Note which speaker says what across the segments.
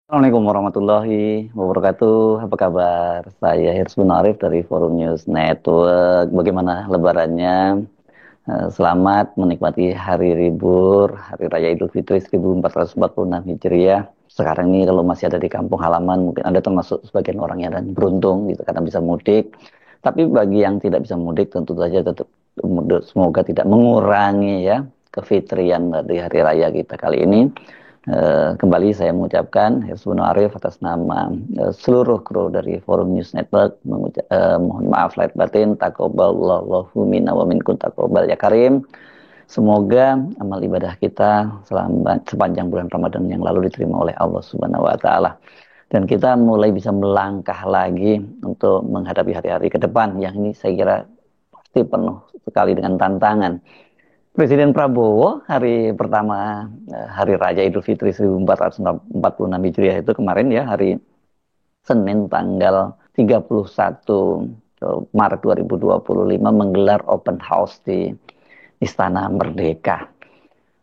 Speaker 1: Assalamualaikum warahmatullahi wabarakatuh. Apa kabar? Saya Hirsbun Arif dari Forum News Network. Bagaimana lebarannya? Selamat menikmati hari libur, Hari Raya Idul Fitri 1446 Hijriah. Sekarang ini kalau masih ada di kampung halaman, mungkin Anda termasuk sebagian orang yang beruntung gitu karena bisa mudik. Tapi bagi yang tidak bisa mudik, tentu saja tetap semoga tidak mengurangi ya kefitrian dari hari raya kita kali ini. Kembali saya mengucapkan Hizbun Arif atas nama seluruh kru dari Forum News Network mohon maaf lahir batin, taqabbalallahu minna wa minkum taqabbal ya karim. Semoga amal ibadah kita selama sepanjang bulan Ramadan yang lalu diterima oleh Allah Subhanahu wa taala dan kita mulai bisa melangkah lagi untuk menghadapi hari-hari ke depan yang ini saya kira pasti penuh sekali dengan tantangan. Presiden Prabowo hari pertama hari Raya Idul Fitri 1446 Hijriah itu kemarin ya hari Senin tanggal 31 Maret 2025 menggelar open house di Istana Merdeka.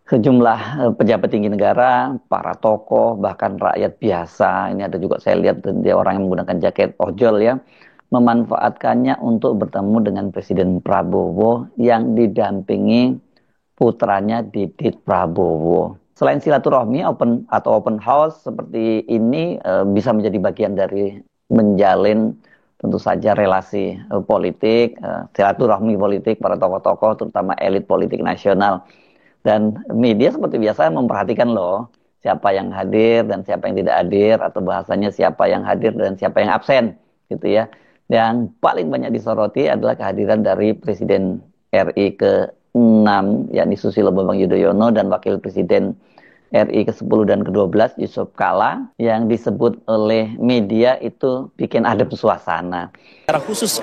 Speaker 1: Sejumlah pejabat tinggi negara, para tokoh, bahkan rakyat biasa, ini ada juga saya lihat dia orang yang menggunakan jaket ojol ya, memanfaatkannya untuk bertemu dengan Presiden Prabowo yang didampingi putranya Didit Prabowo. Selain silaturahmi open house seperti ini bisa menjadi bagian dari menjalin tentu saja relasi politik, silaturahmi politik para tokoh-tokoh terutama elit politik nasional. Dan media seperti biasa memperhatikan loh siapa yang hadir dan siapa yang tidak hadir atau bahasanya siapa yang hadir dan siapa yang absen gitu ya. Yang paling banyak disoroti adalah kehadiran dari Presiden RI ke-6 yakni Susilo Bambang Yudhoyono dan Wakil Presiden RI ke-10 dan ke-12 Yusuf Kala yang disebut oleh media itu bikin adem suasana.
Speaker 2: Secara khusus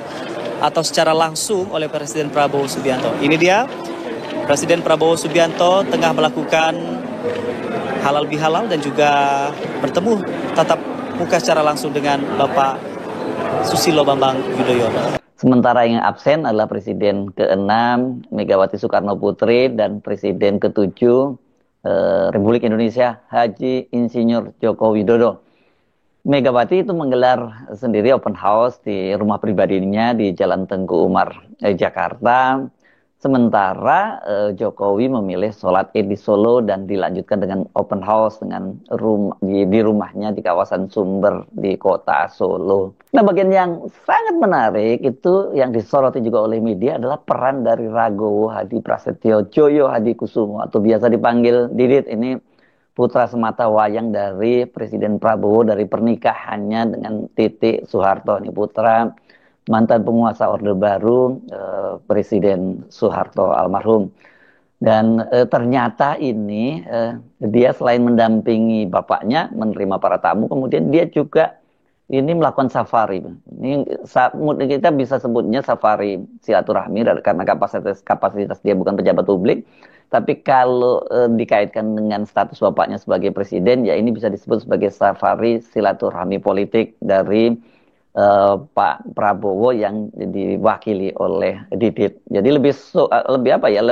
Speaker 2: atau secara langsung oleh Presiden Prabowo Subianto. Ini dia Presiden Prabowo Subianto tengah melakukan halal bihalal dan juga bertemu tatap muka secara langsung dengan Bapak Susilo Bambang Yudhoyono.
Speaker 1: Sementara yang absen adalah Presiden ke-6 Megawati Soekarno Putri dan Presiden ke-7 Republik Indonesia Haji Insinyur Joko Widodo. Megawati itu menggelar sendiri open house di rumah pribadinya di Jalan Tengku Umar, Jakarta. Sementara Jokowi memilih sholat Id di Solo dan dilanjutkan dengan open house dengan di rumahnya di kawasan Sumber di kota Solo. Nah, bagian yang sangat menarik itu yang disoroti juga oleh media adalah peran dari Ragowo Hadi Prasetyo Joyo Hadi Kusumo atau biasa dipanggil Didit. Ini putra semata wayang dari Presiden Prabowo dari pernikahannya dengan Titi Soeharto. Ini putra mantan penguasa Orde Baru Presiden Soeharto almarhum. Dan ternyata ini dia selain mendampingi bapaknya menerima para tamu, kemudian dia juga ini melakukan safari. Ini kita bisa sebutnya safari silaturahmi karena kapasitas dia bukan pejabat publik. Tapi kalau dikaitkan dengan status bapaknya sebagai presiden, ya ini bisa disebut sebagai safari silaturahmi politik dari Pak Prabowo yang diwakili oleh Didit. Jadi lebih apa ya?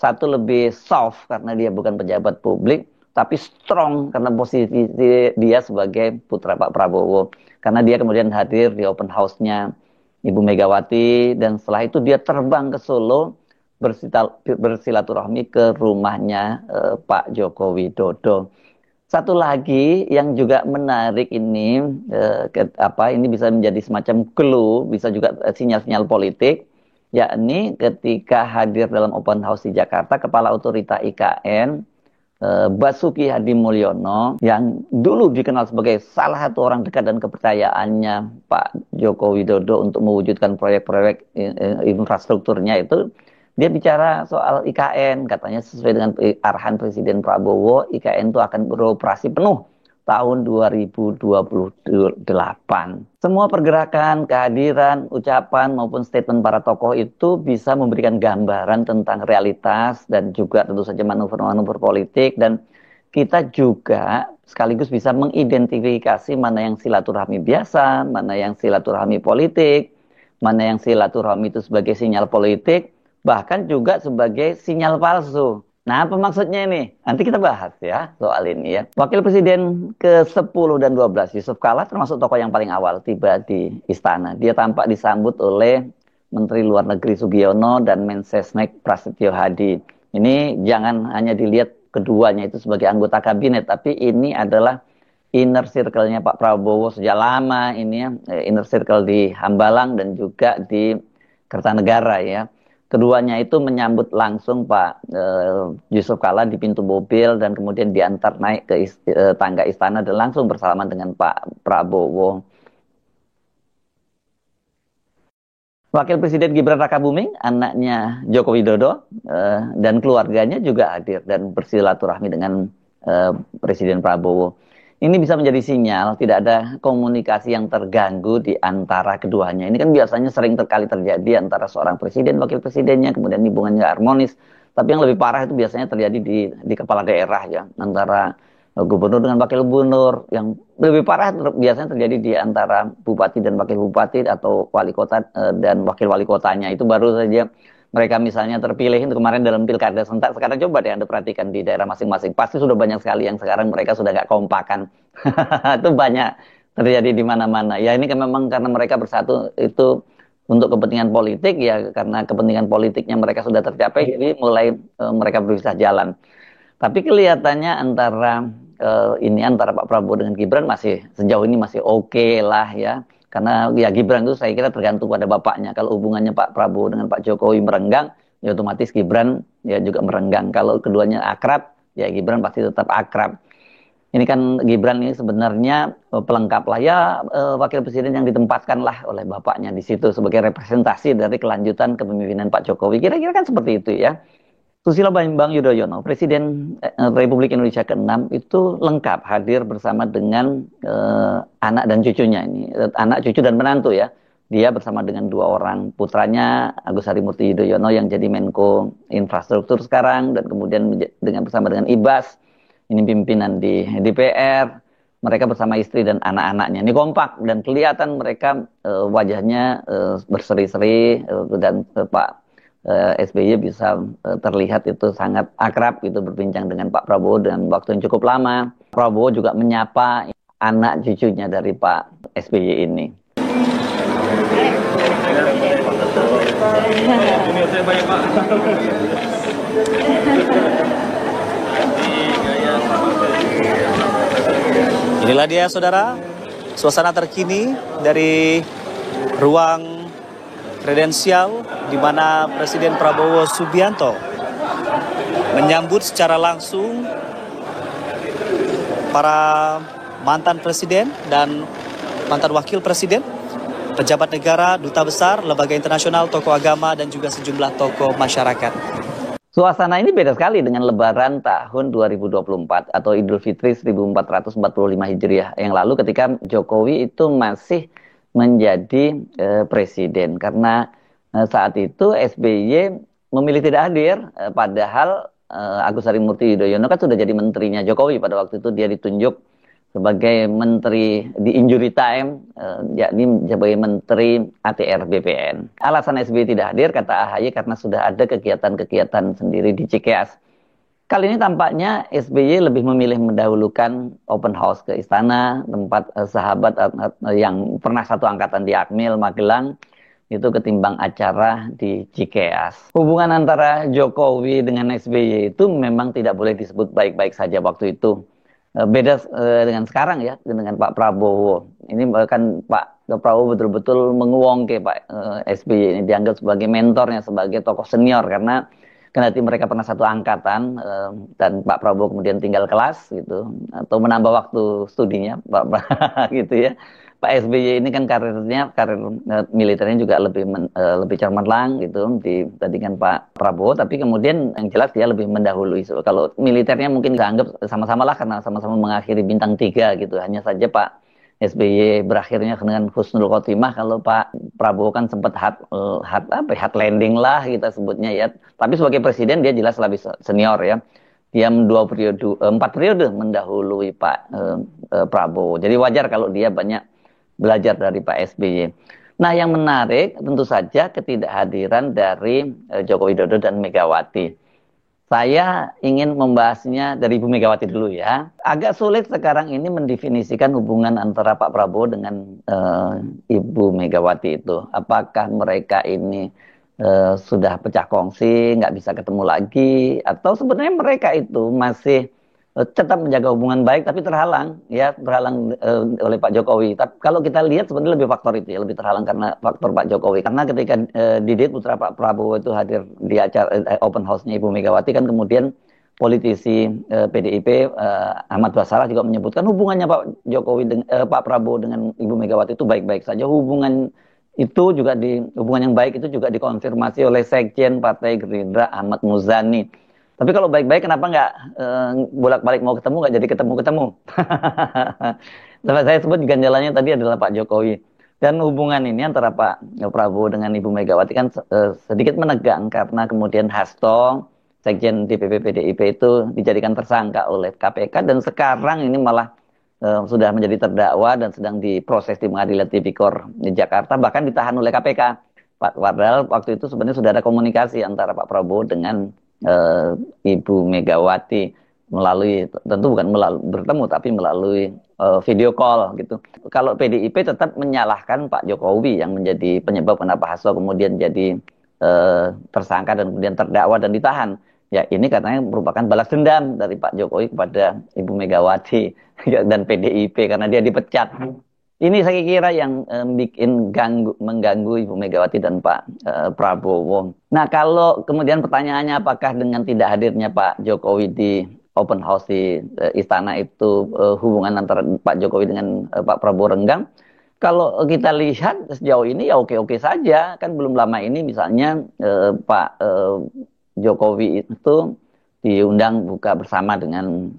Speaker 1: Satu lebih soft karena dia bukan pejabat publik, tapi strong karena posisi dia sebagai putra Pak Prabowo. Karena dia kemudian hadir di open house-nya Ibu Megawati dan setelah itu dia terbang ke Solo bersilaturahmi ke rumahnya Pak Joko Widodo. Satu lagi yang juga menarik ini, ini bisa menjadi semacam clue, bisa juga sinyal-sinyal politik, yakni ketika hadir dalam open house di Jakarta, Kepala Otorita IKN, Basuki Hadi Mulyono, yang dulu dikenal sebagai salah satu orang dekat dan kepercayaannya Pak Joko Widodo untuk mewujudkan proyek-proyek infrastrukturnya itu, dia bicara soal IKN, katanya sesuai dengan arahan Presiden Prabowo, IKN itu akan beroperasi penuh tahun 2028. Semua pergerakan, kehadiran, ucapan maupun statement para tokoh itu bisa memberikan gambaran tentang realitas dan juga tentu saja manuver-manuver politik, dan kita juga sekaligus bisa mengidentifikasi mana yang silaturahmi biasa, mana yang silaturahmi politik, mana yang silaturahmi itu sebagai sinyal politik, bahkan juga sebagai sinyal palsu. Nah, apa maksudnya ini? Nanti kita bahas ya soal ini ya. Wakil Presiden ke-10 dan 12 Yusuf Kala termasuk tokoh yang paling awal tiba di istana. Dia tampak disambut oleh Menteri Luar Negeri Sugiono dan Mensesnek Prasetyo Hadi. Ini jangan hanya dilihat keduanya itu sebagai anggota kabinet, tapi ini adalah inner circle-nya Pak Prabowo sejak lama ini ya, inner circle di Hambalang dan juga di Kertanegara ya. Keduanya itu menyambut langsung Pak Yusuf Kala di pintu mobil dan kemudian diantar naik ke tangga istana dan langsung bersalaman dengan Pak Prabowo. Wakil Presiden Gibran Rakabuming, anaknya Joko Widodo dan keluarganya juga hadir dan bersilaturahmi dengan Presiden Prabowo. Ini bisa menjadi sinyal tidak ada komunikasi yang terganggu di antara keduanya. Ini kan biasanya sering terkali terjadi antara seorang presiden, wakil presidennya, kemudian hubungannya harmonis. Tapi yang lebih parah itu biasanya terjadi di kepala daerah ya, antara gubernur dengan wakil gubernur. Yang lebih parah biasanya terjadi di antara bupati dan wakil bupati atau wali kota dan wakil wali kotanya. Itu baru saja mereka misalnya terpilih itu kemarin dalam pilkada serentak. Sekarang coba deh Anda perhatikan di daerah masing-masing. Pasti sudah banyak sekali yang sekarang mereka sudah nggak kompakan. Itu banyak terjadi di mana-mana. Ya ini kan memang karena mereka bersatu itu untuk kepentingan politik ya karena kepentingan politiknya mereka sudah tercapai jadi mulai mereka berpisah jalan. Tapi kelihatannya antara Pak Prabowo dengan Gibran masih sejauh ini masih oke lah ya. Karena ya Gibran itu saya kira tergantung pada bapaknya. Kalau hubungannya Pak Prabowo dengan Pak Jokowi merenggang, ya otomatis Gibran ya juga merenggang. Kalau keduanya akrab, ya Gibran pasti tetap akrab. Ini kan Gibran ini sebenarnya pelengkap lah ya wakil presiden yang ditempatkan lah oleh bapaknya di situ sebagai representasi dari kelanjutan kepemimpinan Pak Jokowi. Kira-kira kan seperti itu ya. Susilo Bambang Yudhoyono, Presiden Republik Indonesia ke-6 itu lengkap hadir bersama dengan anak dan cucunya ini, anak cucu dan menantu ya. Dia bersama dengan dua orang putranya Agus Harimurti Yudhoyono yang jadi Menko Infrastruktur sekarang dan kemudian bersama dengan Ibas, ini pimpinan di DPR. Mereka bersama istri dan anak-anaknya. Ini kompak dan kelihatan mereka wajahnya berseri-seri dan Pak SBY bisa terlihat itu sangat akrab gitu berbincang dengan Pak Prabowo dalam waktu yang cukup lama. Prabowo juga menyapa anak cucunya dari Pak SBY ini.
Speaker 2: Inilah dia saudara, suasana terkini dari ruang kredensial di mana Presiden Prabowo Subianto menyambut secara langsung para mantan presiden dan mantan wakil presiden, pejabat negara, duta besar, lembaga internasional, tokoh agama dan juga sejumlah tokoh masyarakat.
Speaker 1: Suasana ini beda sekali dengan Lebaran tahun 2024 atau Idul Fitri 1445 Hijriah yang lalu ketika Jokowi itu masih menjadi presiden karena saat itu SBY memilih tidak hadir padahal Agus Harimurti Yudhoyono kan sudah jadi menterinya Jokowi pada waktu itu dia ditunjuk sebagai menteri di injury time yakni sebagai menteri ATR BPN. Alasan SBY tidak hadir kata AHY karena sudah ada kegiatan-kegiatan sendiri di Cikeas. Kali ini tampaknya SBY lebih memilih mendahulukan open house ke istana, tempat sahabat yang pernah satu angkatan di Akmil, Magelang, itu ketimbang acara di Cikeas. Hubungan antara Jokowi dengan SBY itu memang tidak boleh disebut baik-baik saja waktu itu. Beda dengan sekarang ya, dengan Pak Prabowo. Ini bahkan Pak Prabowo betul-betul menguwongke Pak SBY ini dianggap sebagai mentornya, sebagai tokoh senior karena kendati mereka pernah satu angkatan dan Pak Prabowo kemudian tinggal kelas gitu atau menambah waktu studinya Pak gitu ya. Pak SBY ini kan karir militernya juga lebih cemerlang gitu dibandingkan Pak Prabowo, tapi kemudian yang jelas dia lebih mendahului. So, kalau militernya mungkin dianggap sama-sama lah karena sama-sama mengakhiri bintang 3 gitu. Hanya saja Pak SBY berakhirnya dengan husnul khotimah, kalau Pak Prabowo kan sempat hard landing lah kita sebutnya ya. Tapi sebagai presiden dia jelas lebih senior ya. Dia 4 periode mendahului Pak Prabowo. Jadi wajar kalau dia banyak belajar dari Pak SBY. Nah yang menarik tentu saja ketidakhadiran dari Joko Widodo dan Megawati. Saya ingin membahasnya dari Ibu Megawati dulu ya. Agak sulit sekarang ini mendefinisikan hubungan antara Pak Prabowo dengan Ibu Megawati itu. Apakah mereka ini sudah pecah kongsi, nggak bisa ketemu lagi, atau sebenarnya mereka itu masih tetap menjaga hubungan baik tapi terhalang ya terhalang oleh Pak Jokowi. Tapi kalau kita lihat sebenarnya lebih faktor itu ya, lebih terhalang karena faktor Pak Jokowi. Karena ketika Didit putra Pak Prabowo itu hadir di acara open house-nya Ibu Megawati kan kemudian politisi PDIP Ahmad Basarah juga menyebutkan hubungannya Pak Prabowo dengan Ibu Megawati itu baik-baik saja. Hubungan yang baik itu juga dikonfirmasi oleh Sekjen Partai Gerindra Ahmad Muzani. Tapi kalau baik-baik kenapa nggak bolak-balik mau ketemu nggak jadi ketemu-ketemu? Saya sebut ganjalannya tadi adalah Pak Jokowi. Dan hubungan ini antara Pak Prabowo dengan Ibu Megawati kan sedikit menegang karena kemudian Hasto, Sekjen DPP PDIP itu dijadikan tersangka oleh KPK dan sekarang ini malah sudah menjadi terdakwa dan sedang diproses di Pengadilan Tipikor di Jakarta, bahkan ditahan oleh KPK. Padahal waktu itu sebenarnya sudah ada komunikasi antara Pak Prabowo dengan Ibu Megawati melalui, tentu bukan bertemu tapi melalui video call gitu. Kalau PDIP tetap menyalahkan Pak Jokowi yang menjadi penyebab kenapa Hasto kemudian jadi tersangka dan kemudian terdakwa dan ditahan. Ya ini katanya merupakan balas dendam dari Pak Jokowi kepada Ibu Megawati dan PDIP karena dia dipecat. Ini saya kira yang mengganggu Ibu Megawati dan Pak Prabowo. Nah, kalau kemudian pertanyaannya apakah dengan tidak hadirnya Pak Jokowi di open house di istana itu hubungan antara Pak Jokowi dengan Pak Prabowo renggang? Kalau kita lihat sejauh ini ya oke-oke saja. Kan belum lama ini misalnya Pak Jokowi itu diundang buka bersama dengan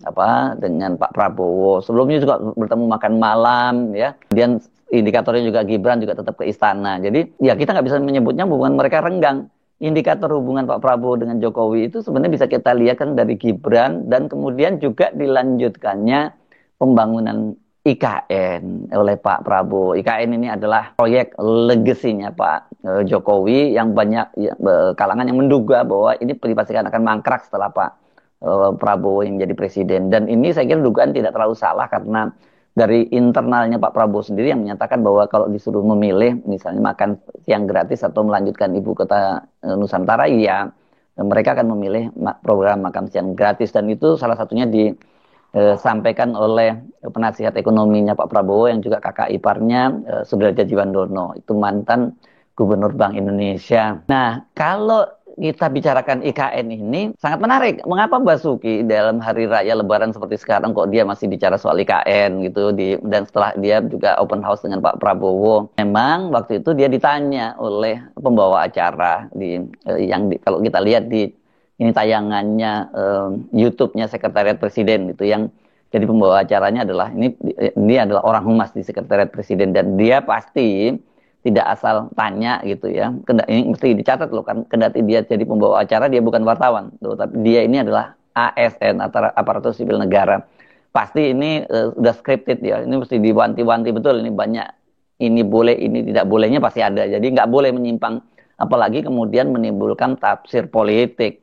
Speaker 1: Pak Prabowo. Sebelumnya juga bertemu makan malam ya. Kemudian indikatornya juga Gibran juga tetap ke istana. Jadi ya kita nggak bisa menyebutnya hubungan mereka renggang. Indikator hubungan Pak Prabowo dengan Jokowi itu sebenarnya bisa kita lihat kan dari Gibran dan kemudian juga dilanjutkannya pembangunan IKN oleh Pak Prabowo. IKN ini adalah proyek legasinya Pak Jokowi yang banyak kalangan yang menduga bahwa ini dipastikan akan mangkrak setelah Pak Prabowo yang menjadi presiden. Dan ini saya kira dugaan tidak terlalu salah karena dari internalnya Pak Prabowo sendiri yang menyatakan bahwa kalau disuruh memilih misalnya makan siang gratis atau melanjutkan ibu kota Nusantara, ya mereka akan memilih program makan siang gratis dan itu salah satunya disampaikan oleh penasihat ekonominya Pak Prabowo yang juga kakak iparnya Sudrajat Djiwandono, itu mantan Gubernur Bank Indonesia. Nah, kalau kita bicarakan IKN ini sangat menarik. Mengapa Basuki dalam hari raya Lebaran seperti sekarang kok dia masih bicara soal IKN gitu dan setelah dia juga open house dengan Pak Prabowo. Memang waktu itu dia ditanya oleh pembawa acara kalau kita lihat di ini tayangannya YouTube-nya Sekretariat Presiden gitu yang jadi pembawa acaranya adalah ini adalah orang humas di Sekretariat Presiden dan dia pasti tidak asal tanya gitu ya. Ini mesti dicatat loh kan, kendati dia jadi pembawa acara dia bukan wartawan, tuh, tapi dia ini adalah ASN atau aparatur sipil negara. Pasti ini sudah scripted ya. Ini mesti diwanti-wanti betul. Ini banyak ini boleh, ini tidak bolehnya pasti ada. Jadi nggak boleh menyimpang, apalagi kemudian menimbulkan tafsir politik.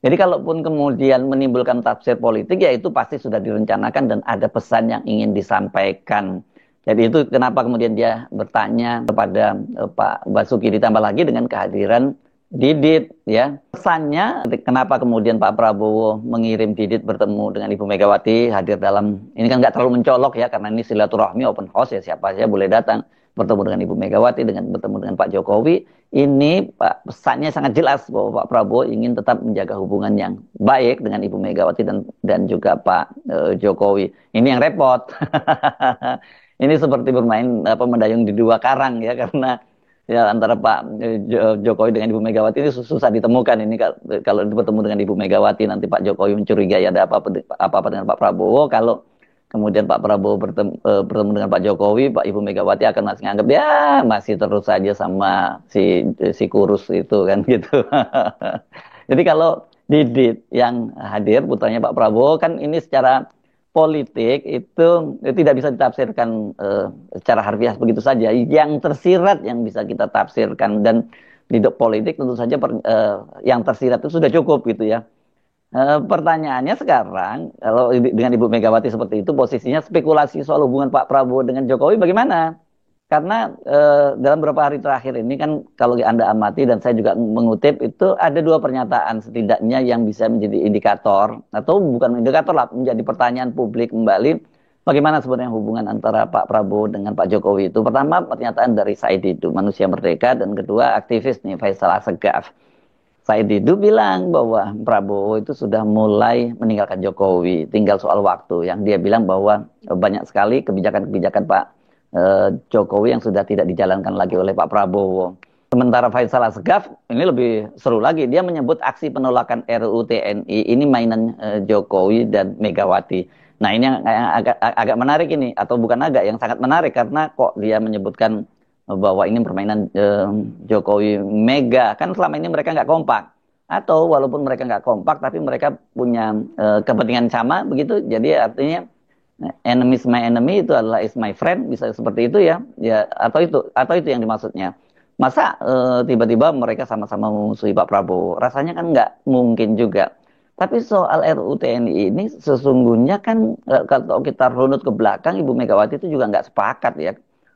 Speaker 1: Jadi kalaupun kemudian menimbulkan tafsir politik ya itu pasti sudah direncanakan dan ada pesan yang ingin disampaikan. Jadi itu kenapa kemudian dia bertanya kepada Pak Basuki ditambah lagi dengan kehadiran Didit ya. Pesannya kenapa kemudian Pak Prabowo mengirim Didit bertemu dengan Ibu Megawati hadir dalam ini kan nggak terlalu mencolok ya karena ini silaturahmi open house ya siapa saja boleh datang bertemu dengan Ibu Megawati bertemu dengan Pak Jokowi. Ini pesannya sangat jelas bahwa Pak Prabowo ingin tetap menjaga hubungan yang baik dengan Ibu Megawati dan juga Pak Jokowi. Ini yang repot. Ini seperti bermain mendayung di dua karang ya karena ya antara Pak Jokowi dengan Ibu Megawati ini susah ditemukan. Ini kalau bertemu dengan Ibu Megawati nanti Pak Jokowi mencurigai ada apa-apa dengan Pak Prabowo. Kalau kemudian Pak Prabowo bertemu dengan Pak Jokowi, Pak Ibu Megawati akan masih anggap ya masih terus saja sama si kurus itu kan gitu. Jadi kalau Didit yang hadir putranya Pak Prabowo kan ini secara politik itu tidak bisa ditafsirkan secara harfiah begitu saja. Yang tersirat yang bisa kita tafsirkan dan di politik tentu saja yang tersirat itu sudah cukup gitu ya. Pertanyaannya sekarang, kalau dengan Ibu Megawati seperti itu, posisinya spekulasi soal hubungan Pak Prabowo dengan Jokowi bagaimana? Karena dalam beberapa hari terakhir ini kan kalau Anda amati dan saya juga mengutip itu ada dua pernyataan setidaknya yang bisa menjadi indikator atau bukan indikator lah, menjadi pertanyaan publik kembali bagaimana sebenarnya hubungan antara Pak Prabowo dengan Pak Jokowi itu. Pertama pernyataan dari Said Didu, Manusia Merdeka, dan kedua aktivis nih Faisal Assegaf. Said Didu bilang bahwa Prabowo itu sudah mulai meninggalkan Jokowi, tinggal soal waktu. Yang dia bilang bahwa banyak sekali kebijakan-kebijakan Pak Jokowi yang sudah tidak dijalankan lagi oleh Pak Prabowo. Sementara Faisal Assegaf ini lebih seru lagi. Dia menyebut aksi penolakan RUU TNI ini mainan Jokowi dan Megawati. Nah ini yang agak menarik ini, atau bukan agak, yang sangat menarik karena kok dia menyebutkan bahwa ini permainan Jokowi Mega. Kan selama ini mereka nggak kompak. Atau walaupun mereka nggak kompak, tapi mereka punya kepentingan sama begitu. Jadi artinya enemy is my enemy itu adalah is my friend, bisa seperti itu ya. Ya atau itu yang dimaksudnya. Masa tiba-tiba mereka sama-sama memusuhi Pak Prabowo? Rasanya kan nggak mungkin juga. Tapi soal RUU TNI ini sesungguhnya kan kalau kita runut ke belakang, Ibu Megawati itu juga nggak sepakat ya.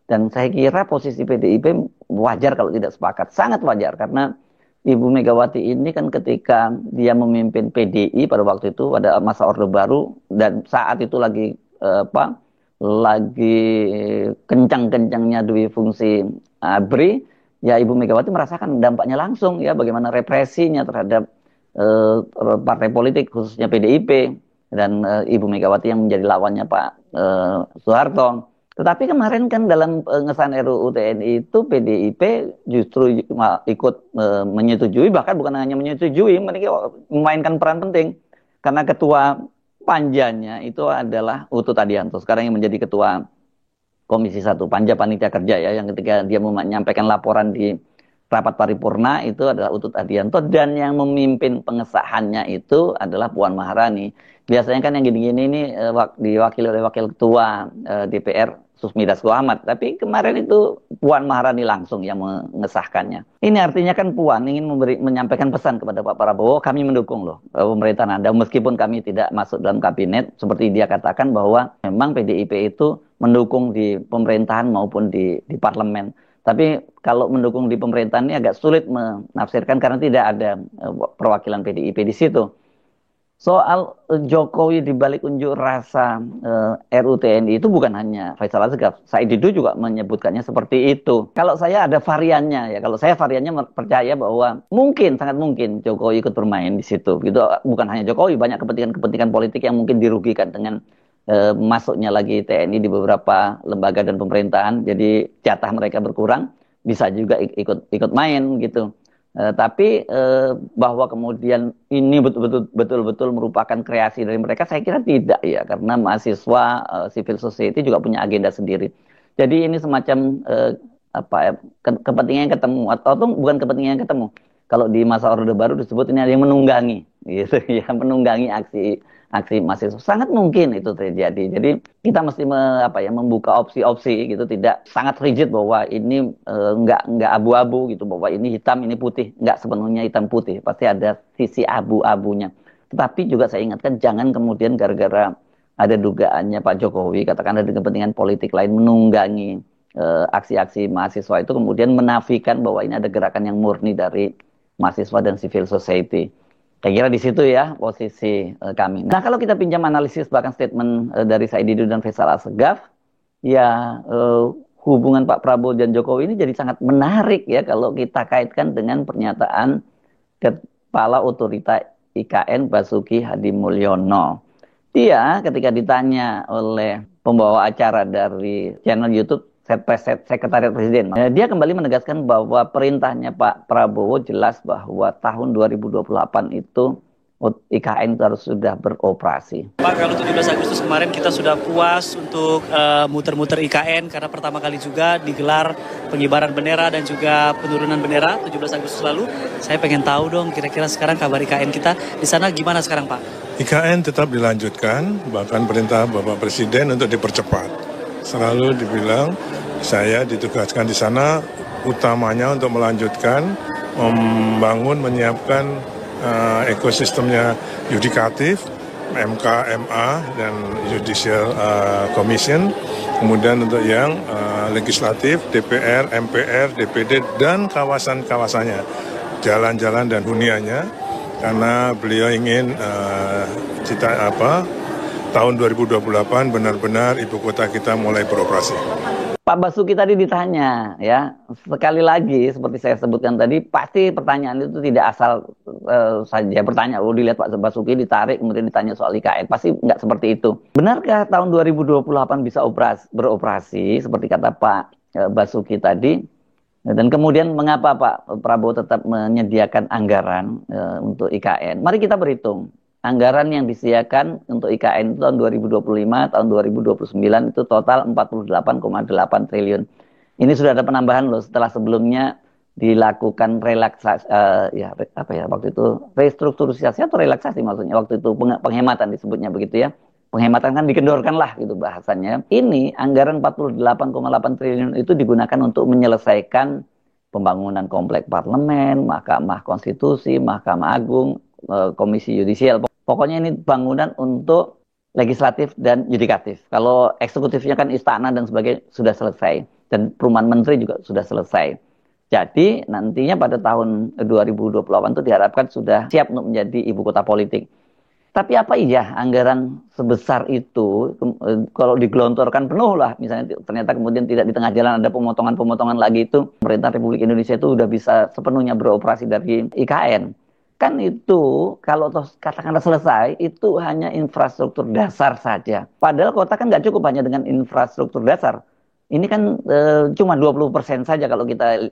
Speaker 1: Dan saya kira posisi PDIP wajar kalau tidak sepakat, sangat wajar karena Ibu Megawati ini kan ketika dia memimpin PDI pada waktu itu pada masa Orde Baru dan saat itu lagi lagi kencang-kencangnya dui fungsi ABRI, ya Ibu Megawati merasakan dampaknya langsung ya bagaimana represinya terhadap partai politik khususnya PDIP dan Ibu Megawati yang menjadi lawannya Pak Soeharto. Tetapi kemarin kan dalam pengesahan RUU TNI itu PDIP justru ikut menyetujui, bahkan bukan hanya menyetujui, mereka memainkan peran penting. Karena ketua panjanya itu adalah Utut Adianto, sekarang yang menjadi ketua Komisi 1, Panja Panitia Kerja ya, yang ketika dia menyampaikan laporan di rapat paripurna itu adalah Utut Adianto, dan yang memimpin pengesahannya itu adalah Puan Maharani. Biasanya kan yang gini-gini ini diwakili oleh Wakil Ketua DPR Susmi Dasko Ahmad, tapi kemarin itu Puan Maharani langsung yang mengesahkannya. Ini artinya kan Puan ingin menyampaikan pesan kepada Pak Prabowo, kami mendukung loh pemerintahan Anda, meskipun kami tidak masuk dalam kabinet, seperti dia katakan bahwa memang PDIP itu mendukung di pemerintahan maupun di parlemen. Tapi kalau mendukung di pemerintahan ini agak sulit menafsirkan karena tidak ada perwakilan PDIP di situ. Soal Jokowi dibalik unjuk rasa RUU TNI itu bukan hanya Faisal Assegaf, Said Didu juga menyebutkannya seperti itu. Kalau saya ada variannya ya, kalau saya variannya percaya bahwa mungkin, sangat mungkin Jokowi ikut bermain di situ. Gitu, bukan hanya Jokowi, banyak kepentingan-kepentingan politik yang mungkin dirugikan dengan masuknya lagi TNI di beberapa lembaga dan pemerintahan. Jadi jatah mereka berkurang, bisa juga ikut main gitu. Tapi bahwa kemudian ini betul-betul merupakan kreasi dari mereka, saya kira tidak ya, karena mahasiswa civil society juga punya agenda sendiri. Jadi ini semacam kepentingan yang ketemu atau bukan kepentingan yang ketemu. Kalau di masa Orde Baru disebut ini ada yang menunggangi, gitu ya, menunggangi aksi mahasiswa. Sangat mungkin itu terjadi. Jadi kita mesti membuka opsi-opsi gitu, tidak sangat rigid bahwa ini nggak abu-abu gitu, bahwa ini hitam ini putih, nggak sepenuhnya hitam putih, pasti ada sisi abu-abunya. Tetapi juga saya ingatkan jangan kemudian gara-gara ada dugaannya Pak Jokowi, katakan ada kepentingan politik lain menunggangi aksi-aksi mahasiswa itu, kemudian menafikan bahwa ini ada gerakan yang murni dari mahasiswa dan civil society. Saya kira di situ ya posisi kami. Nah kalau kita pinjam analisis bahkan statement dari Said Didu dan Faisal Assegaf, ya hubungan Pak Prabowo dan Jokowi ini jadi sangat menarik ya kalau kita kaitkan dengan pernyataan Kepala Otorita IKN Basuki Hadi Mulyono. Dia ketika ditanya oleh pembawa acara dari channel YouTube Sekretariat Presiden, dia kembali menegaskan bahwa perintahnya Pak Prabowo jelas bahwa tahun 2028 itu IKN itu harus sudah beroperasi.
Speaker 2: Pak, kalau 17 Agustus kemarin kita sudah puas untuk muter-muter IKN karena pertama kali juga digelar pengibaran bendera dan juga penurunan bendera 17 Agustus lalu. Saya pengen tahu dong kira-kira sekarang kabar IKN kita di sana gimana sekarang Pak?
Speaker 3: IKN tetap dilanjutkan, bahkan perintah Bapak Presiden untuk dipercepat. Selalu dibilang saya ditugaskan di sana utamanya untuk melanjutkan, membangun, menyiapkan ekosistemnya yudikatif, MK, MA, dan Judicial Commission. Kemudian untuk yang legislatif, DPR, MPR, DPD, dan kawasan-kawasannya, jalan-jalan dan huniannya, karena beliau ingin tahun 2028 benar-benar ibu kota kita mulai beroperasi.
Speaker 1: Pak Basuki tadi ditanya, ya, sekali lagi seperti saya sebutkan tadi, pasti pertanyaan itu tidak asal saja bertanya, dilihat Pak Basuki ditarik kemudian ditanya soal IKN, pasti nggak seperti itu. Benarkah tahun 2028 bisa beroperasi seperti kata Pak Basuki tadi? Dan kemudian mengapa Pak Prabowo tetap menyediakan anggaran untuk IKN? Mari kita berhitung. Anggaran yang disediakan untuk IKN itu tahun 2025, tahun 2029 itu total 48,8 triliun. Ini sudah ada penambahan loh setelah sebelumnya dilakukan relaksasi, waktu itu restrukturisasi atau relaksasi maksudnya, waktu itu penghematan disebutnya begitu ya. Penghematan kan dikendorkan lah gitu bahasanya. Ini anggaran 48,8 triliun itu digunakan untuk menyelesaikan pembangunan komplek parlemen, Mahkamah Konstitusi, Mahkamah Agung, Komisi Yudisial. Pokoknya ini bangunan untuk legislatif dan yudikatif. Kalau eksekutifnya kan istana dan sebagainya sudah selesai. Dan perumahan menteri juga sudah selesai. Jadi nantinya pada tahun 2028 itu diharapkan sudah siap untuk menjadi ibu kota politik. Tapi apa iya anggaran sebesar itu kalau digelontorkan penuh lah, misalnya ternyata kemudian tidak di tengah jalan ada pemotongan-pemotongan lagi, itu pemerintah Republik Indonesia itu udah bisa sepenuhnya beroperasi dari IKN. Kan itu kalau katakanlah selesai itu hanya infrastruktur dasar saja. Padahal kota kan nggak cukup hanya dengan infrastruktur dasar. Ini kan cuma 20% saja kalau kita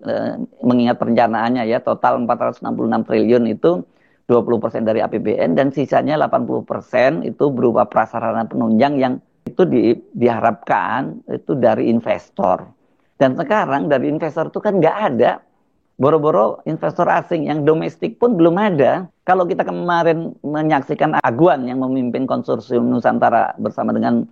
Speaker 1: mengingat perencanaannya ya, total 466 triliun itu 20% dari APBN dan sisanya 80% itu berupa prasarana penunjang yang itu diharapkan itu dari investor. Dan sekarang dari investor itu kan nggak ada. Boro-boro investor asing yang domestik pun belum ada. Kalau kita kemarin menyaksikan Aguan yang memimpin konsorsium Nusantara bersama dengan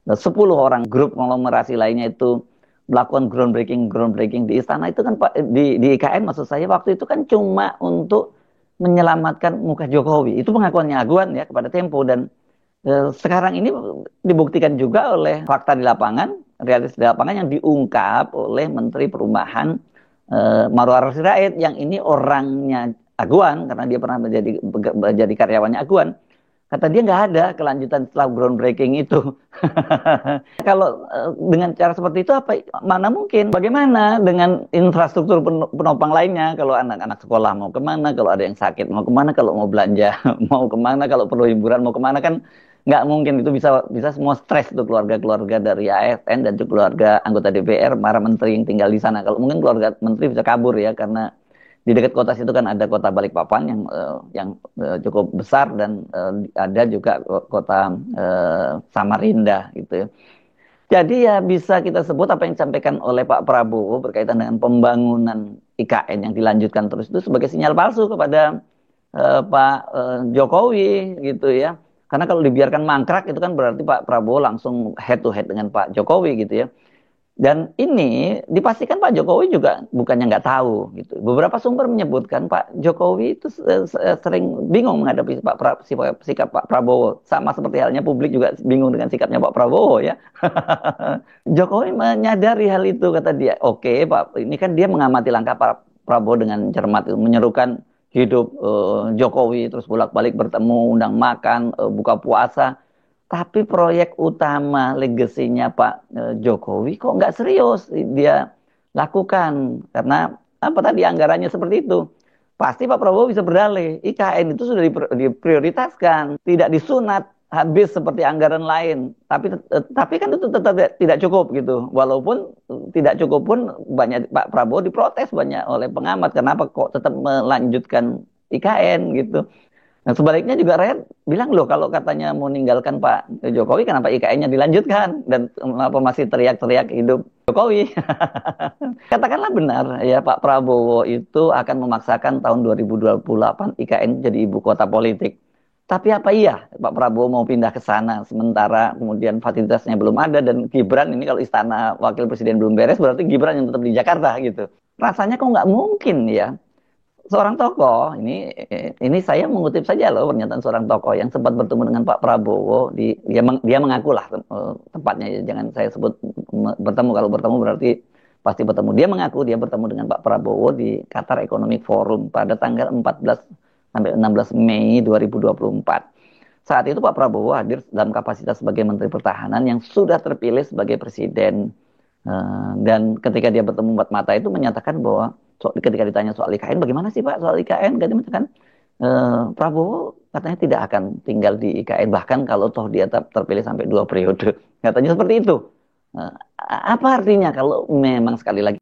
Speaker 1: 10 orang grup konglomerasi lainnya itu melakukan groundbreaking di istana, itu kan di IKN maksud saya, waktu itu kan cuma untuk menyelamatkan muka Jokowi. Itu pengakuannya Aguan ya kepada Tempo, dan sekarang ini dibuktikan juga oleh fakta di lapangan, realitas di lapangan yang diungkap oleh Menteri Perumahan Marwarar Sirait, yang ini orangnya Aguan karena dia pernah menjadi karyawannya Aguan. Kata dia nggak ada kelanjutan setelah groundbreaking itu. Kalau dengan cara seperti itu mana mungkin? Bagaimana dengan infrastruktur penopang lainnya? Kalau anak-anak sekolah mau kemana? Kalau ada yang sakit mau kemana? Kalau mau belanja mau kemana? Kalau perlu hiburan mau kemana? Kan nggak mungkin. Itu bisa semua stres tuh keluarga-keluarga dari ASN dan juga keluarga anggota DPR, para menteri yang tinggal di sana. Kalau mungkin keluarga menteri bisa kabur ya, karena di dekat kota situ kan ada kota Balikpapan yang cukup besar, dan ada juga kota Samarinda gitu. Jadi ya bisa kita sebut apa yang disampaikan oleh Pak Prabowo berkaitan dengan pembangunan IKN yang dilanjutkan terus itu sebagai sinyal palsu kepada Pak Jokowi gitu ya. Karena kalau dibiarkan mangkrak itu kan berarti Pak Prabowo langsung head to head dengan Pak Jokowi gitu ya. Dan ini dipastikan Pak Jokowi juga bukannya nggak tahu gitu. Beberapa sumber menyebutkan Pak Jokowi itu sering bingung menghadapi sikap Pak Prabowo. Sama seperti halnya publik juga bingung dengan sikapnya Pak Prabowo ya. Jokowi menyadari hal itu, kata dia. Oke Pak, ini kan dia mengamati langkah Pak Prabowo dengan cermat, menyerukan hidup Jokowi, terus bolak-balik bertemu, undang makan, buka puasa. Tapi proyek utama legasinya Pak Jokowi kok nggak serius dia lakukan. Karena apa tadi, anggarannya seperti itu. Pasti Pak Prabowo bisa berdalih, IKN itu sudah diprioritaskan, tidak disunat habis seperti anggaran lain. Tapi kan itu tetap tidak cukup gitu. Walaupun tidak cukup pun banyak Pak Prabowo diprotes banyak oleh pengamat. Kenapa kok tetap melanjutkan IKN gitu. Nah sebaliknya juga rakyat bilang, loh kalau katanya mau meninggalkan Pak Jokowi, kenapa IKN-nya dilanjutkan? Dan kenapa masih teriak-teriak hidup Jokowi? Katakanlah benar ya, Pak Prabowo itu akan memaksakan tahun 2028 IKN jadi ibu kota politik. Tapi apa iya Pak Prabowo mau pindah ke sana sementara kemudian fasilitasnya belum ada, dan Gibran ini kalau istana wakil presiden belum beres berarti Gibran yang tetap di Jakarta gitu. Rasanya kok nggak mungkin ya. seorang tokoh ini saya mengutip saja loh pernyataan seorang tokoh yang sempat bertemu dengan Pak Prabowo dia mengaku lah tempatnya ya, jangan saya sebut bertemu, kalau bertemu berarti pasti bertemu. Dia mengaku dia bertemu dengan Pak Prabowo di Qatar Economic Forum pada tanggal 14 sampai 16 Mei 2024. Saat itu Pak Prabowo hadir dalam kapasitas sebagai Menteri Pertahanan yang sudah terpilih sebagai presiden. Dan ketika dia bertemu empat mata itu menyatakan bahwa ketika ditanya soal IKN, bagaimana sih Pak soal IKN? Dia mengatakan Prabowo katanya tidak akan tinggal di IKN, bahkan kalau toh dia terpilih sampai 2 periode. Katanya seperti itu. Apa artinya kalau memang sekali lagi